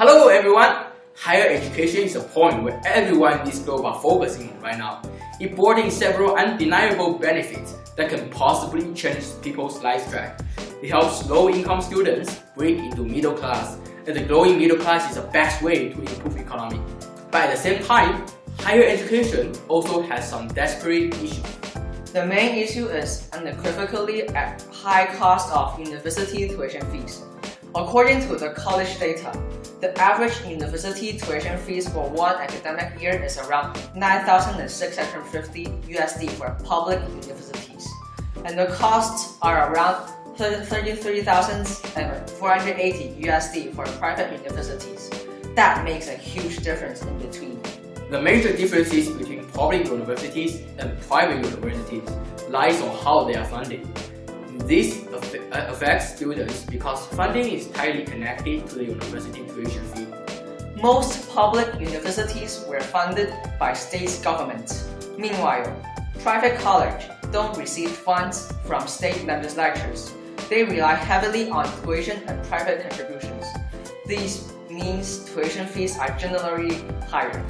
Hello everyone! Higher education is a point where everyone in this globe are focusing on right now. It brought in several undeniable benefits that can possibly change people's life track. It helps low-income students break into middle class, and the growing middle class is the best way to improve economy. But at the same time, higher education also has some desperate issues. The main issue is unequivocally a high cost of university tuition fees. According to the college data, the average university tuition fees for one academic year is around $9,650 USD for public universities, and the costs are around $33,480 USD for private universities. That makes a huge difference in between. The major differences between public universities and private universities lies on how they are funded. This affects students because funding is tightly connected to the university tuition fee. Most public universities were funded by state governments. Meanwhile, private colleges don't receive funds from state legislatures. They rely heavily on tuition and private contributions. This means tuition fees are generally higher.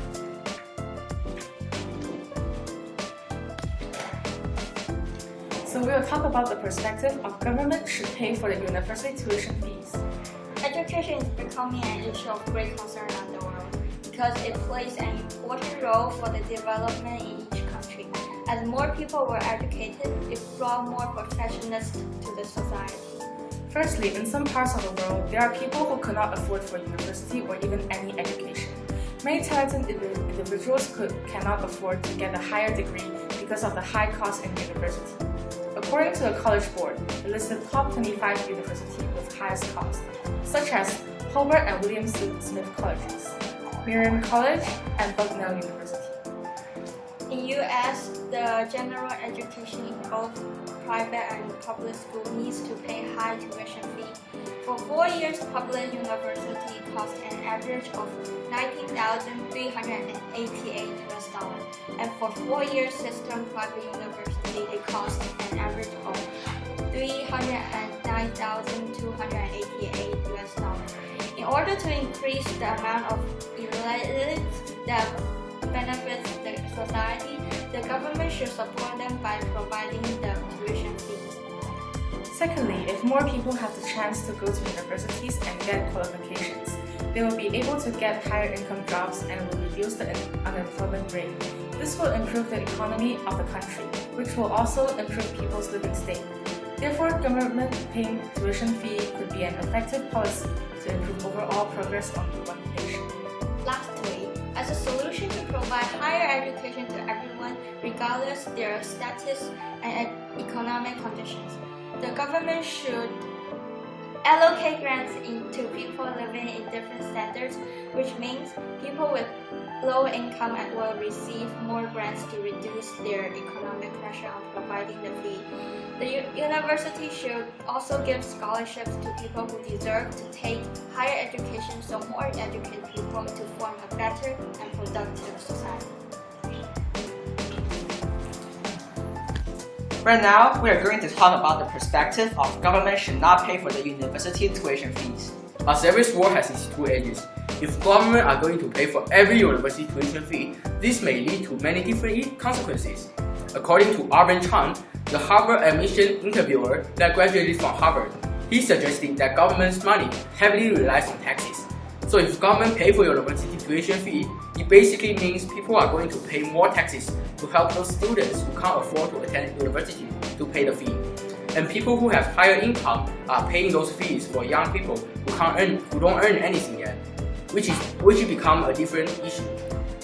So we will talk about the perspective of government should pay for the university tuition fees. Education is becoming an issue of great concern around the world because it plays an important role for the development in each country. As more people were educated, it brought more professionals to the society. Firstly, in some parts of the world, there are people who could not afford for university or even any education. Many talented individuals cannot afford to get a higher degree because of the high cost in university. According to the College Board, it listed top 25 universities with highest cost, such as Hobart and William Smith Colleges, Miriam College, and Bucknell University. In US, the general education in both private and public school needs to pay high tuition fee. For 4 years, public university cost an average of $19,388 US, and for 4 years system private university it cost an average of $309,288 US. In order to increase the amount of elites that benefits the society, the government should support them by providing the tuition fee. Secondly, if more people have the chance to go to universities and get qualifications, they will be able to get higher income jobs and will reduce the unemployment rate. This will improve the economy of the country, which will also improve people's living state. Therefore, government paying tuition fee could be an effective policy to improve overall progress on one nation. Lastly, as a solution to provide higher education to everyone, regardless their status and economic conditions, the government should allocate grants to people living in different standards, which means people with low income will receive more grants to reduce their economic pressure on providing the fee. The university should also give scholarships to people who deserve to take higher education so more educated people to form a better and productive society. Right now, we are going to talk about the perspective of government should not pay for the university tuition fees. As every sword has its two edges, if government are going to pay for every university tuition fee, this may lead to many different consequences. According to Arvin Chan, the Harvard admission interviewer that graduated from Harvard, he suggested that government's money heavily relies on taxes. So if government pay for university tuition fee, it basically means people are going to pay more taxes to help those students who can't afford to attend university to pay the fee. And people who have higher income are paying those fees for young people who don't earn anything yet, which become a different issue.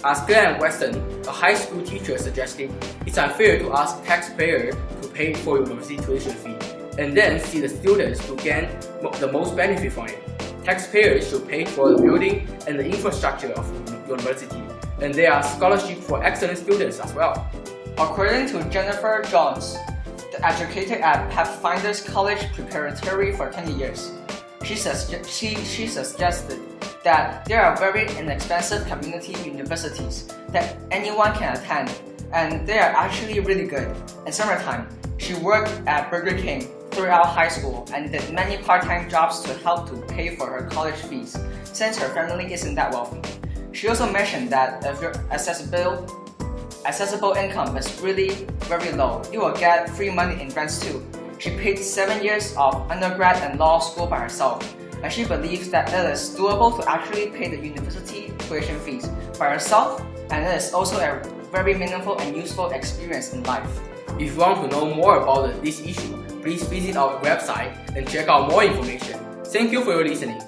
As Glenn Weston, a high school teacher, suggested, it's unfair to ask taxpayers to pay for university tuition fee and then see the students to gain the most benefit from it. Taxpayers should pay for the building and the infrastructure of the university, and there are scholarships for excellent students as well. According to Jennifer Jones, educated at Pathfinder's College Preparatory for 20 years. She suggested that there are very inexpensive community universities that anyone can attend, and they are actually really good. In summertime, she worked at Burger King throughout high school and did many part-time jobs to help to pay for her college fees. since her family isn't that wealthy. She also mentioned that if your accessible income is really very low, you will get free money in grants too. She paid 7 years of undergrad and law school by herself, and she believes that it is doable to actually pay the university tuition fees by herself, and it is also a very meaningful and useful experience in life. If you want to know more about this issue, please visit our website and check out more information. Thank you for your listening.